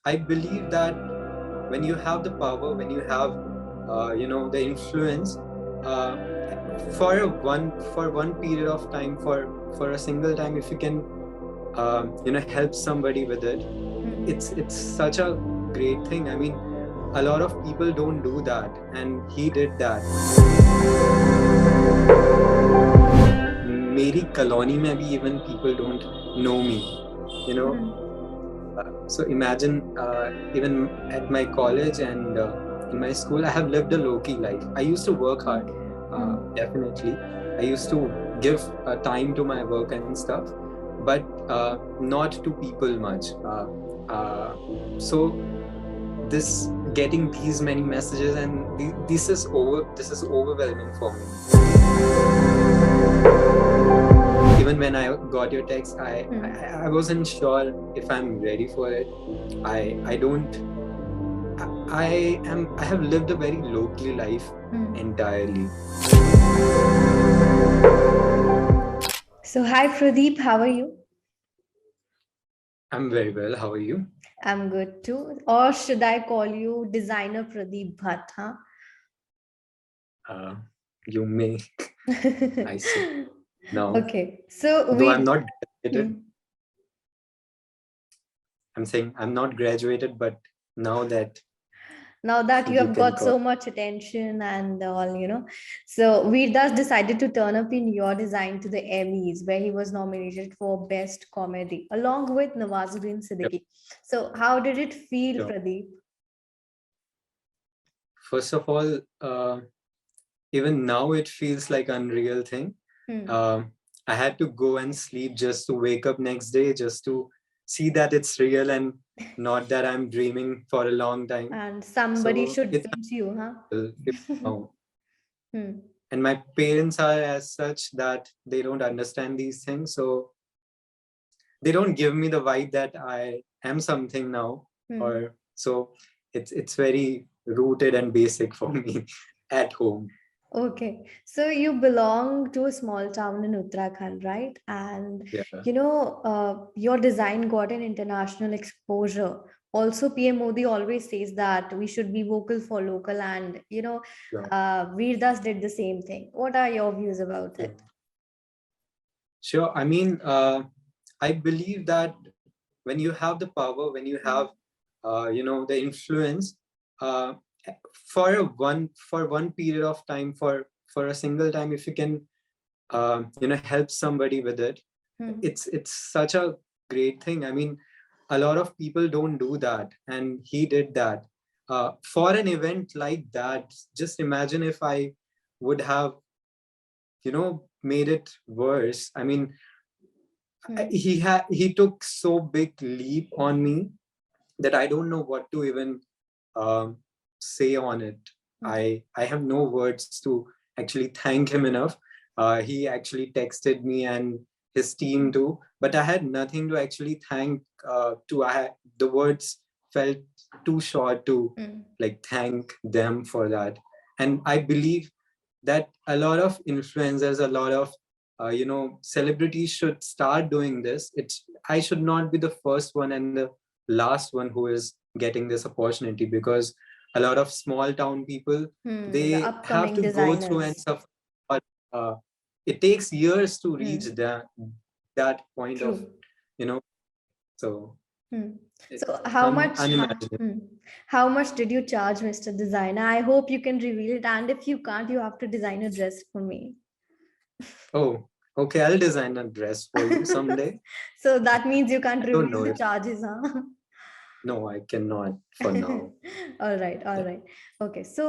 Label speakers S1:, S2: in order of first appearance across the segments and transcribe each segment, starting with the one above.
S1: I believe that when you have the power, when you have, the influence, uh, for one period of time, for a single time, if you can, help somebody with it, it's such a great thing. I mean, a lot of people don't do that, and he did that. मेरी colony में भी even people don't know me, you know. So imagine, even at my college and in my school, I have lived a low-key life. I used to work hard, definitely. I used to give time to my work and stuff, but not to people much. So this getting these many messages, and this is overwhelming for me. Even when I got your text, I wasn't sure if I'm ready for it. I don't. I have lived a very low-key life entirely.
S2: So, hi Pradeep, how are you?
S1: I'm very well. How are you?
S2: I'm good too. Or should I call you designer Pradeep Bhatt, huh?
S1: You may. I see. Now,
S2: Okay, so
S1: though I'm
S2: we.
S1: not graduated,
S2: Hmm.
S1: I'm saying I'm not graduated, but now that
S2: Now that you
S1: you
S2: have
S1: can
S2: got
S1: call.
S2: so much attention and all, so Vir Das decided to turn up in your design to the Emmys, where he was nominated for Best Comedy along with Nawazuddin
S1: Yep,
S2: Siddiqui. So, how did it feel,
S1: sure.
S2: Pradeep?
S1: First of all, even now it feels like unreal thing.
S2: Hmm.
S1: Um, I had to go and sleep just to wake up next day, just to see that it's real and not that I'm dreaming for a long time.
S2: And somebody
S1: So
S2: should
S1: it's
S2: pinch you, huh?
S1: unreal now.
S2: Hmm.
S1: And my parents are as such that they don't understand these things. So they don't give me the vibe that I am something now.
S2: Hmm.
S1: Or so it's very rooted and basic for me at home.
S2: Okay, so you belong to a small town in Uttarakhand, right? And
S1: Yeah.
S2: your design got an international exposure. Also, PM Modi always says that we should be vocal for local, and
S1: Sure.
S2: Veer Das did the same thing. What are your views about
S1: Sure.
S2: it?
S1: Sure. I mean, I believe that when you have the power, when you have, the influence, uh, for one period of time, for a single time, if you can, help somebody with it,
S2: Hmm.
S1: it's such a great thing. I mean, a lot of people don't do that, and he did that. For an event like that, just imagine if I would have, made it worse. I mean,
S2: Hmm.
S1: he took so big leap on me that I don't know what to even um, say on it.
S2: Hmm.
S1: I have no words to actually thank him enough. He actually texted me and his team too, but I had nothing to actually thank. The words felt too short to
S2: Hmm.
S1: like thank them for that. And I believe that a lot of influencers, a lot of celebrities should start doing this. It's I should not be the first one and the last one who is getting this opportunity, because a lot of small town people,
S2: Hmm. The
S1: they have
S2: upcoming
S1: to go through and
S2: designers.
S1: suffer. But it takes years to reach
S2: Hmm.
S1: that point of,
S2: True.
S1: you know so
S2: Hmm.
S1: it's
S2: So how much
S1: unimaginable.
S2: how much did you charge, Mr. Designer? I hope you can reveal it. And if you can't, you have to design a dress for me.
S1: Oh, okay, I'll design a dress for you someday.
S2: So that means you
S1: I
S2: can't
S1: don't
S2: reveal
S1: know
S2: the
S1: if
S2: charges, huh?
S1: no, I cannot for now.
S2: All right, all
S1: Yeah.
S2: right. Okay, so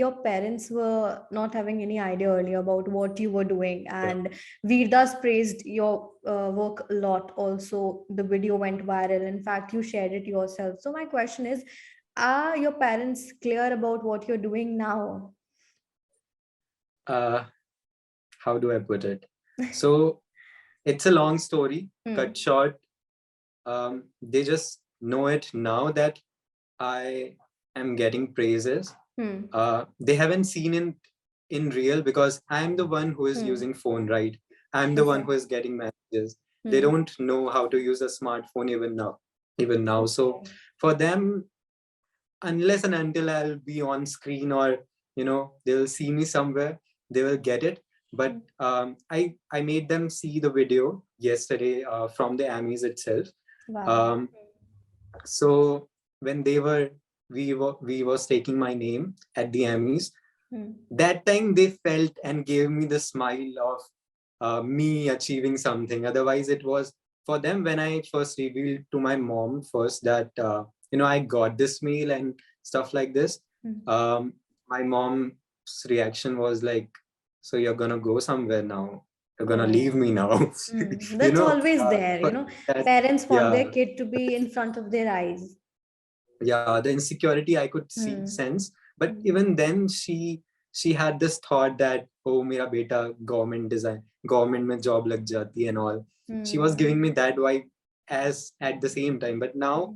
S2: your parents were not having any idea earlier about what you were doing,
S1: Yeah.
S2: and Veerdas praised your work a lot. Also, the video went viral. In fact, you shared it yourself. So my question is, are your parents clear about what you're doing now?
S1: uh how do I put it? So it's a long story cut
S2: Hmm.
S1: short. They just know it now that I am getting praises.
S2: Hmm.
S1: They haven't seen it in real, because I'm the one who is
S2: Hmm.
S1: using phone, right? I'm the one
S2: Okay.
S1: who is getting messages. They
S2: Hmm.
S1: don't know how to use a smartphone even now. even now. So for them, unless and until I'll be on screen or, they'll see me somewhere, they will get it. But I made them see the video yesterday from the Emmys itself.
S2: Wow.
S1: So when we was taking my name at the Emmys, that time they felt and gave me the smile of me achieving something. Otherwise, it was for them when I first revealed to my mom first that I got this mail and stuff like this. My mom's reaction was like, "So you're gonna go somewhere now? You're gonna leave me now?"
S2: That's always there,
S1: that,
S2: parents want
S1: yeah,
S2: their kid to be in front of their eyes.
S1: yeah, the insecurity I could see sense. But even then, she had this thought that, oh, mera beta government mein job lag jati and all. She was giving me that vibe as at the same time. But now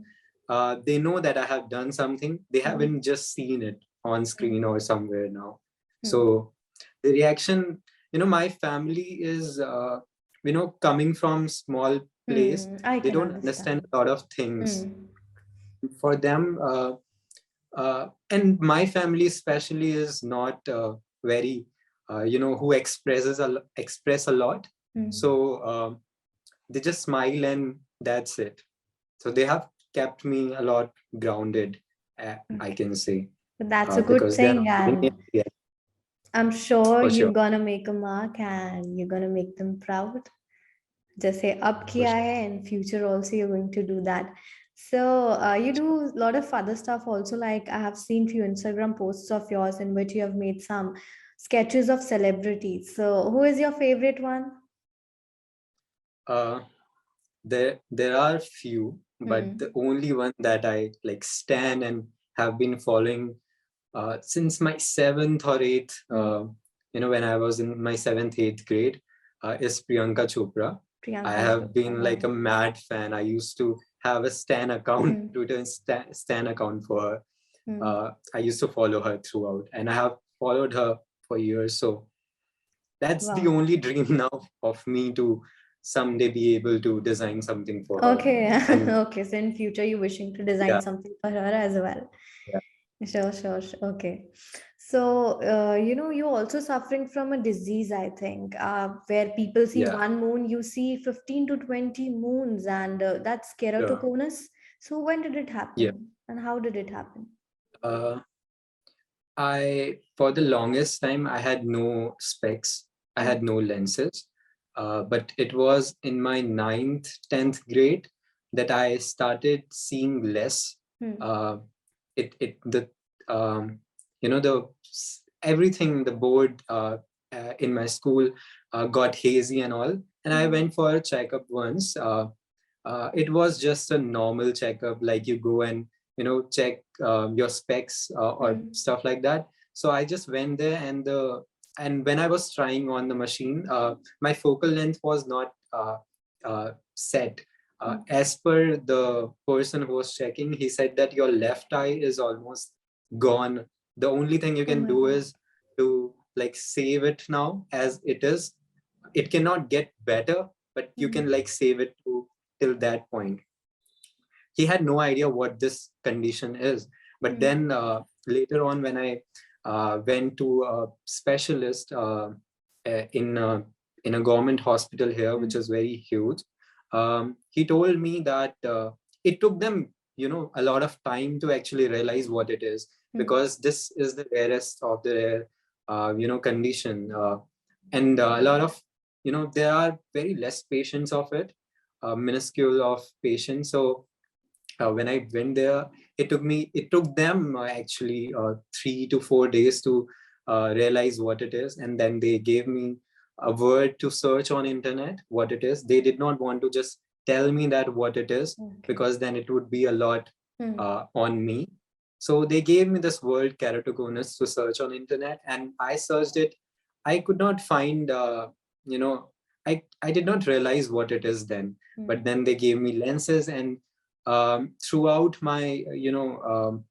S1: they know that I have done something. They haven't just seen it on screen or somewhere now. So the reaction, my family is coming from small place.
S2: I
S1: They
S2: can
S1: don't understand
S2: understand.
S1: a lot of things. For them, and my family especially is not very who express a lot. So they just smile and that's it. So they have kept me a lot grounded, I can say,
S2: That's a good
S1: because they're
S2: thing,
S1: not giving
S2: and
S1: it yet,
S2: I'm sure
S1: for
S2: you're
S1: sure.
S2: gonna make a mark and you're gonna make them proud. जैसे अब
S1: For
S2: किया है in future also you're going to do that. So you do a lot of other stuff also, like I have seen few Instagram posts of yours in which you have made some sketches of celebrities. So who is your favorite one?
S1: uh, there are few, but the only one that I like stan and have been following since my seventh or eighth, when I was in my seventh, eighth grade, is Priyanka Chopra. I
S2: Priyanka
S1: have
S2: Chopra.
S1: been like
S2: Wow.
S1: a mad fan. I used to have a Stan account, Twitter Stan account for her. I used to follow her throughout, and I have followed her for years. So that's the
S2: Wow.
S1: only dream now of me to someday be able to design something for her.
S2: Okay.
S1: And
S2: Okay. So in future you're wishing to design
S1: yeah,
S2: something for her as well.
S1: yeah,
S2: Sure, sure, sure. Okay. So, you're also suffering from a disease, I think, where people see
S1: yeah,
S2: one moon, you see 15 to 20 moons, and that's
S1: sure.
S2: keratoconus. So, when did it
S1: Yeah.
S2: happen and how did it happen?
S1: Uh, for the longest time, I had no specs. I had no lenses. But it was in my ninth, 10th grade that I started seeing less. Uh, the, the everything, the board in my school got hazy and all. And I went for a checkup once. It was just a normal checkup, like you go and check your specs or stuff like that. So I just went there, and when I was trying on the machine, my focal length was not set. As per the person who was checking, he said that your left eye is almost gone. The only thing you
S2: Oh
S1: can
S2: my
S1: do
S2: God.
S1: is to like save it now as it is. It cannot get better, but you can like save it to till that point. He had no idea what this condition is. But then later on, when I went to a specialist in a government hospital here, which is very huge, he told me that it took them, a lot of time to actually realize what it is, because this is the rarest of the rare, condition, and a lot of, there are very less patients of it, minuscule of patients. So when I went there, it took them actually 3 to 4 days to realize what it is, and then they gave me a word to search on internet what it is. They did not want to just tell me that what it is,
S2: Okay.
S1: because then it would be a lot on me. So they gave me this word keratoconus to search on internet, and I searched it. I could not find, you know, I did not realize what it is then. But then they gave me lenses, and throughout my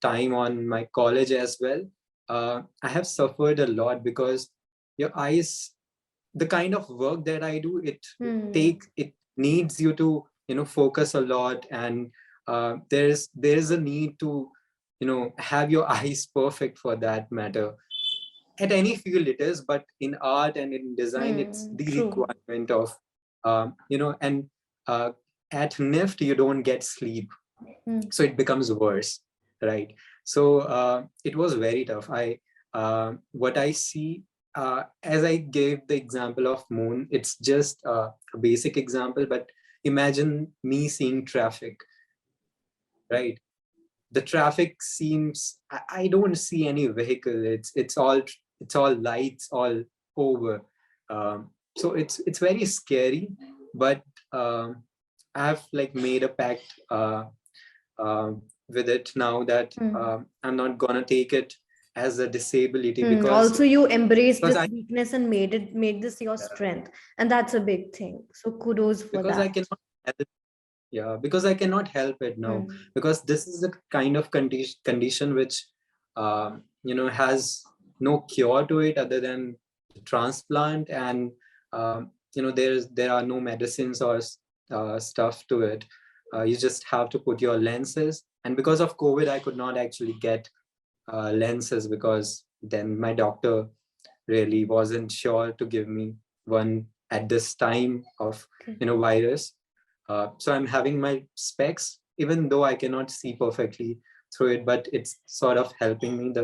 S1: time on my college as well, I have suffered a lot, because your eyes, the kind of work that I do, it needs you to focus a lot, and there's a need to, have your eyes perfect for that matter. At any field it is, but in art and in design, it's the
S2: True.
S1: requirement of, and at NIFT you don't get sleep, so it becomes worse, right? So it was very tough. What I see, as I gave the example of moon, it's just a basic example, but imagine me seeing traffic, right? The traffic seems, I don't see any vehicle. It's all lights all over. So it's very scary, but I've like made a pact uh, with it now that I'm not gonna take it as a disability, because
S2: Also, you embraced this
S1: I
S2: weakness and made this your strength, and that's a big thing. So kudos for
S1: because I
S2: that.
S1: cannot help it. Yeah, because I cannot help it now, because this is the kind of condition which has no cure to it other than transplant, and there are no medicines or stuff to it. You just have to put your lenses, and because of COVID I could not actually get lenses, because then my doctor really wasn't sure to give me one at this time of virus. So I'm having my specs, even though I cannot see perfectly through it, but it's sort of helping me.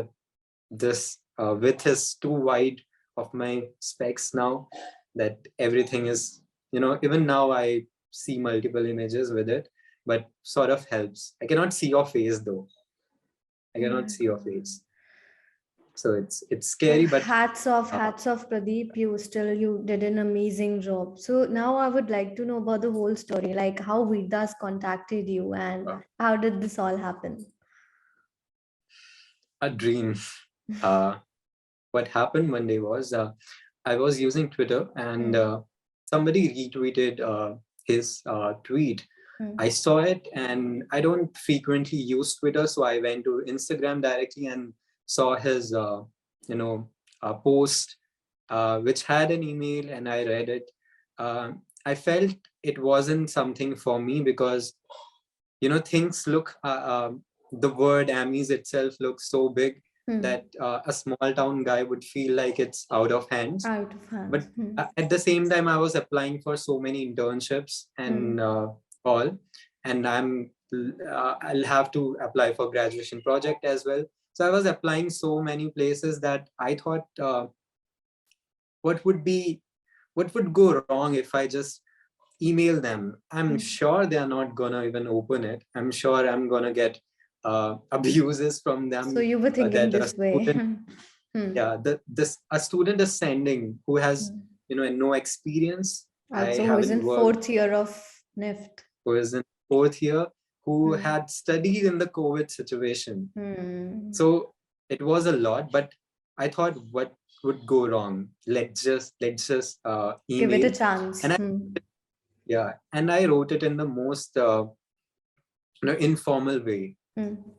S1: This width is too wide of my specs now, that everything is, even now I see multiple images with it, but sort of helps. I cannot see your face though. I cannot see your face. So it's scary, but
S2: Hats off, Pradeep. You did an amazing job. So now I would like to know about the whole story, like how Vidas contacted you and how did this all happen?
S1: a dream. Uh, what happened one day was, I was using Twitter, and somebody retweeted his tweet. I saw it, and I don't frequently use Twitter, so I went to Instagram directly and saw his post, which had an email, and I read it. I felt it wasn't something for me, because things look, the word Emmys itself looks so big that a small town guy would feel like it's out of hands.
S2: Out of hands.
S1: But at the same time, I was applying for so many internships and all, and I'll have to apply for graduation project as well. So I was applying so many places that I thought, what would go wrong if I just email them? I'm sure they're not gonna even open it. I'm sure I'm gonna get abuses from them.
S2: So you were thinking
S1: That a
S2: this way.
S1: student, yeah, a student is sending who has no experience. I
S2: Also, who is
S1: haven't
S2: in
S1: worked.
S2: fourth year of NIFT.
S1: Who is in fourth year, who had studied in the COVID situation. So it was a lot, but I thought, what would go wrong? Let's just
S2: Give it
S1: email.
S2: a chance.
S1: And and I wrote it in the most informal way.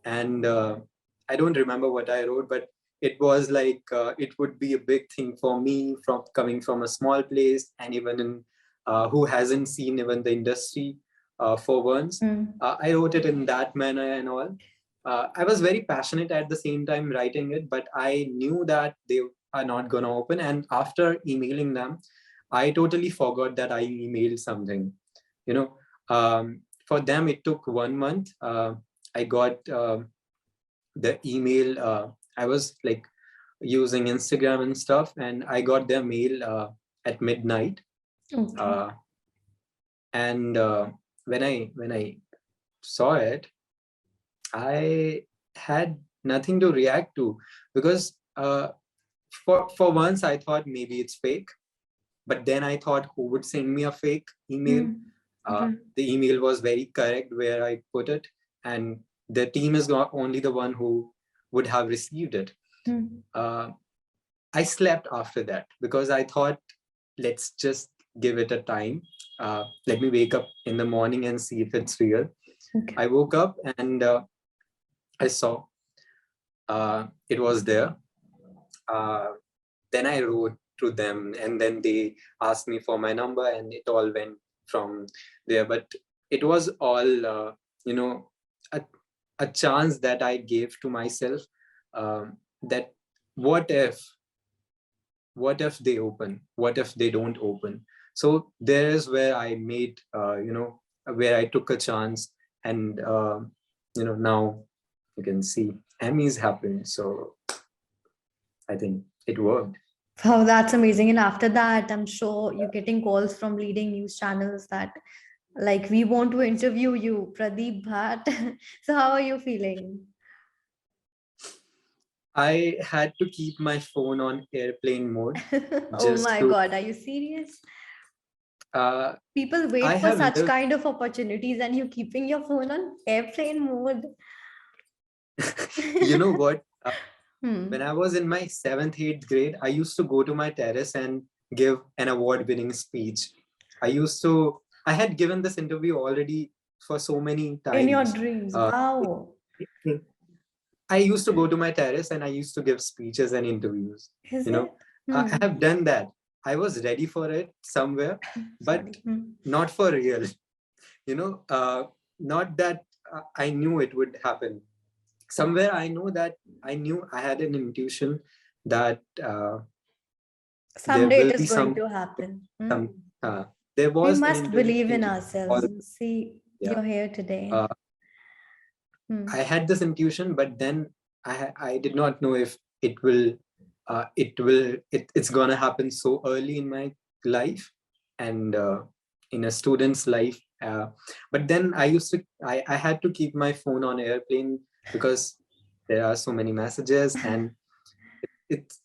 S1: And I don't remember what I wrote, but it was like, it would be a big thing for me, from coming from a small place, and even in who hasn't seen even the industry for once. I wrote it in that manner and all. I was very passionate at the same time writing it, but I knew that they are not gonna open. And after emailing them, I totally forgot that I emailed something. For them, it took 1 month. I got the email. I was like using Instagram and stuff, and I got their mail at midnight. And when I saw it, I had nothing to react to, because for once I thought maybe it's fake. But then I thought, who would send me a fake email? The email was very correct where I put it, and the team is not only the one who would have received it. I slept after that, because I thought, let's just give it a time. Let me wake up in the morning and see if it's real. I woke up, and I saw it was there. Then I wrote to them, and then they asked me for my number, and it all went from there. But it was all a, a chance that I gave to myself, that what if they open, what if they don't open. So there is where I made, where I took a chance, and now you can see Emmys happen. So I think it worked.
S2: Wow, that's amazing. And after that, I'm sure you're getting calls from leading news channels that, like, we want to interview you, Pradeep Bhatt. So, how are you feeling?
S1: I had to keep my phone on airplane mode
S2: Oh
S1: just
S2: my
S1: to.
S2: God, are you serious?
S1: Uh,
S2: People
S1: I
S2: wait for
S1: have
S2: such
S1: lived.
S2: kind of opportunities and you keeping your phone on airplane mode.
S1: You know what? When
S2: Hmm.
S1: I was in my seventh, eighth grade, I used to go to my terrace and give an award-winning speech. I had given this interview already for so many
S2: In your
S1: times.
S2: dreams.
S1: Uh,
S2: Wow.
S1: I used to go to my terrace and I used to give speeches and interviews.
S2: Is
S1: You know,
S2: it?
S1: I
S2: Hmm.
S1: have done that. I was ready for it somewhere, but
S2: Sorry. Hmm.
S1: not for real. You know, not that I knew it would happen. Somewhere I knew I had an intuition that there
S2: Someday it
S1: will
S2: is
S1: be
S2: going to happen. Hmm.
S1: some there
S2: We
S1: was an
S2: must believe in
S1: intuition.
S2: ourselves. See,
S1: Yeah,
S2: you're here today.
S1: uh,
S2: Hmm.
S1: I had this intuition, but then I did not know if it's gonna happen so early in my life, and in a student's life. But then I had to keep my phone on airplane because there are so many messages, and it's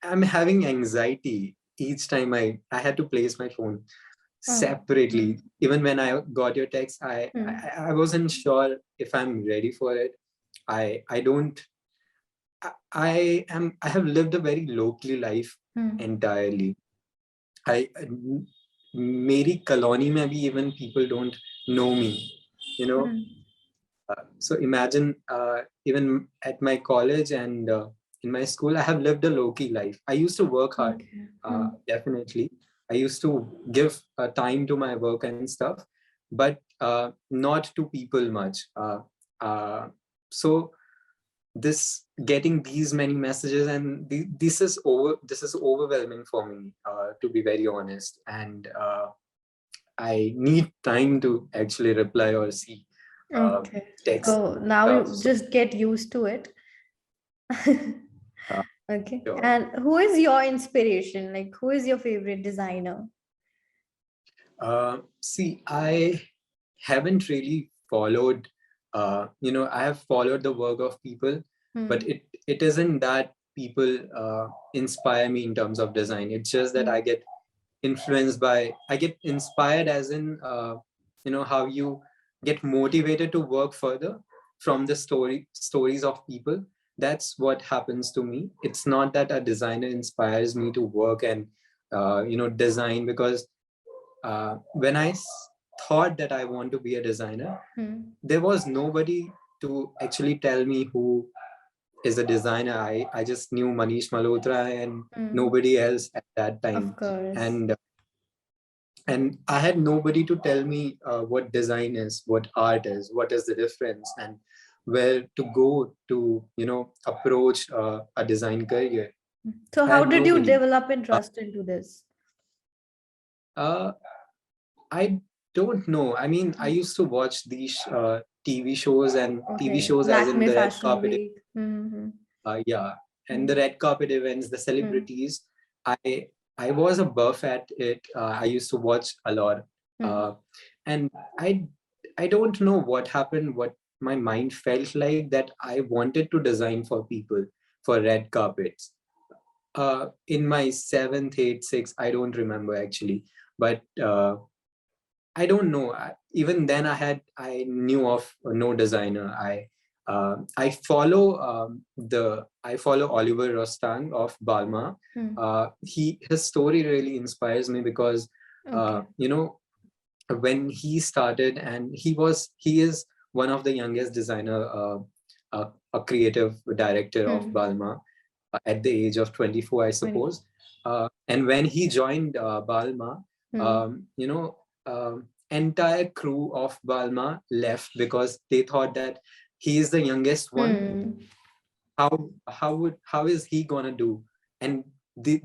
S1: I'm having anxiety each time I had to place my phone
S2: Oh.
S1: separately.
S2: Hmm.
S1: Even when I got your text,
S2: Hmm.
S1: I wasn't sure if I'm ready for it. I don't. I have lived a very locally life
S2: Hmm.
S1: entirely. I मेरी colony में भी even people don't know me. You know,
S2: Hmm.
S1: so imagine, even at my college and in my school, I have lived a low-key life. I used to work hard,
S2: Okay. Hmm.
S1: definitely. I used to give time to my work and stuff, but not to people much. So this getting these many messages, and this is overwhelming for me, to be very honest. And I need time to actually reply or see
S2: Okay.
S1: text
S2: So now
S1: stuff.
S2: you
S1: So
S2: just get used to it.
S1: uh,
S2: Okay.
S1: sure.
S2: And who is your inspiration? Like, who is your favorite designer?
S1: See, I haven't really followed. I have followed the work of people, but
S2: Hmm.
S1: it isn't that people inspire me in terms of design. It's just that
S2: Hmm.
S1: I get inspired, as in, how you get motivated to work further from the stories of people. That's what happens to me. It's not that a designer inspires me to work and design, because when thought that I want to be a designer,
S2: Hmm.
S1: there was nobody to actually tell me who is a designer. I just knew Manish Malhotra and
S2: Hmm.
S1: nobody else at that
S2: Of
S1: time.
S2: course.
S1: And I had nobody to tell me what design is, what art is, what is the difference, and where to go to, approach a design career.
S2: So,
S1: I
S2: how
S1: had
S2: did you
S1: nobody.
S2: develop
S1: Uh,
S2: interest into this?
S1: uh, I don't know. I mean, I used to watch these TV shows, and TV
S2: Okay.
S1: shows as in
S2: Lakme
S1: the red
S2: Fashion
S1: carpet.
S2: Week. Hmm.
S1: Yeah, and
S2: Hmm.
S1: the red carpet events, the
S2: Hmm.
S1: celebrities. I I was a buff at it. I used to watch a lot,
S2: Hmm.
S1: uh, and I I don't know what happened. What my mind felt like that I wanted to design for people for red carpets. In my seventh, eighth, sixth, I don't remember actually, but I don't know. Even then, I knew of no designer. I follow Oliver Rostang of Balma.
S2: Hmm.
S1: His story really inspires me because
S2: Okay.
S1: when he started, and he is one of the youngest designer, a creative director of
S2: Hmm.
S1: Balma, at the age of 24, I
S2: 20.
S1: suppose. And when he joined Balma,
S2: Hmm.
S1: um, you know, um, entire crew of Balma left because they thought that he is the youngest one. How is he gonna do? And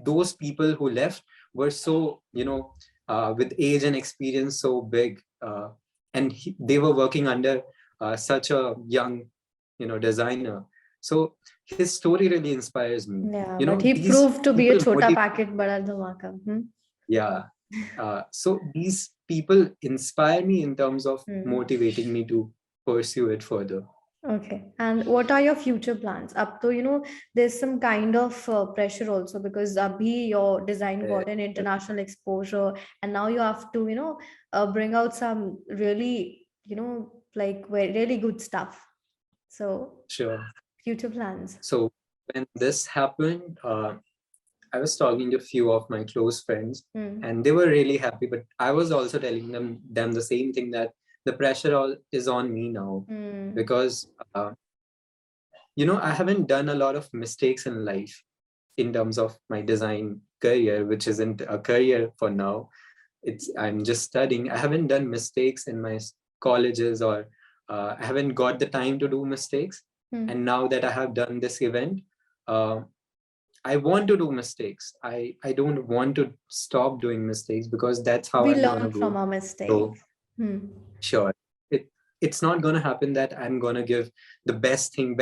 S1: those people who left were so, with age and experience so big, and they were working under such a young, designer. So his story really inspires me.
S2: Yeah, but he
S1: These
S2: proved to be a
S1: people
S2: chota packet bada dhamaka.
S1: yeah. So these people inspire me in terms of motivating me to pursue it further.
S2: Okay. And what are your future plans? Up to, there's some kind of pressure also because abhi your design got an international exposure and now you have to, bring out some really, like really good stuff. So
S1: Sure.
S2: future plans.
S1: So when this happened, I was talking to a few of my close friends, and they were really happy. But I was also telling them the same thing, that the pressure all is on me now, because I haven't done a lot of mistakes in life in terms of my design career, which isn't a career for now. I'm just studying. I haven't done mistakes in my colleges, or I haven't got the time to do mistakes. And now that I have done this event, I want to do mistakes. I don't want to stop doing mistakes, because that's how
S2: We
S1: I'm gonna
S2: learn from
S1: grow.
S2: our mistakes.
S1: So sure, it's not gonna happen that I'm gonna give the best thing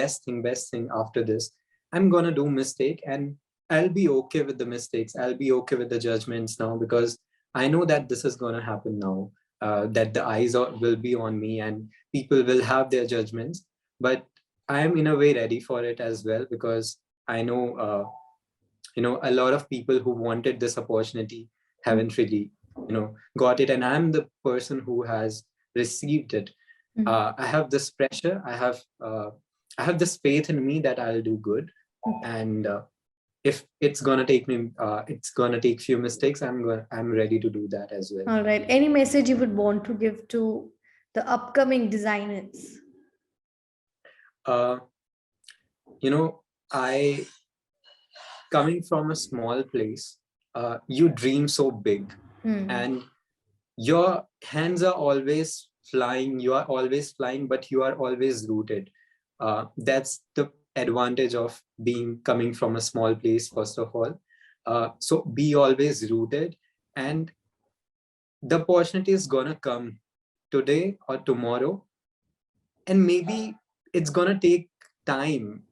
S1: after this. I'm gonna do mistake, and I'll be okay with the mistakes. I'll be okay with the judgments now, because I know that this is gonna happen now. That the eyes will be on me, and people will have their judgments. But I am in a way ready for it as well, because I know a lot of people who wanted this opportunity haven't really got it, and I'm the person who has received it. I have this pressure. I have this faith in me that I'll do good, and if it's gonna take me, it's gonna take few mistakes. I'm ready to do that as well.
S2: All right. Any message you would want to give to the upcoming designers?
S1: Uh, I coming from a small place, you dream so big, and your hands are always flying. You are always flying, but you are always rooted. That's the advantage of coming from a small place, first of all. So be always rooted, and the opportunity is gonna come today or tomorrow, and maybe it's gonna take time.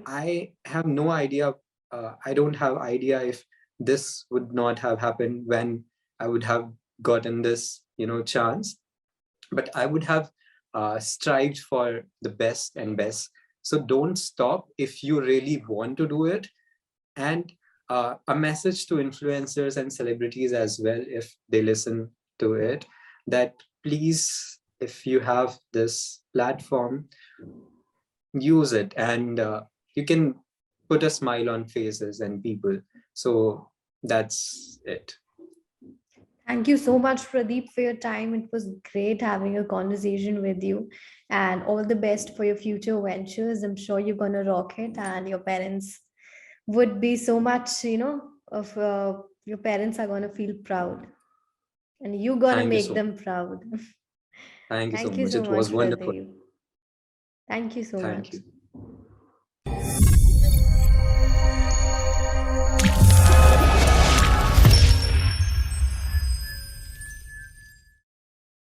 S1: I have no idea. I don't have idea if this would not have happened when I would have gotten this, chance. But I would have strived for the best and best. So don't stop if you really want to do it. And a message to influencers and celebrities as well, if they listen to it, that please, if you have this platform, use it, and you can put a smile on faces and people. So that's it.
S2: Thank you so much, Pradeep, for your time. It was great having a conversation with you, and all the best for your future ventures. I'm sure you're going to rock it, and your parents would be so much, of your parents are going to feel proud, and you're going to
S1: Thank you
S2: make
S1: so
S2: them proud.
S1: Thank you so
S2: Thank you
S1: much.
S2: so
S1: It
S2: much,
S1: was wonderful.
S2: Pradeep. Thank you so
S1: Thank
S2: much.
S1: you.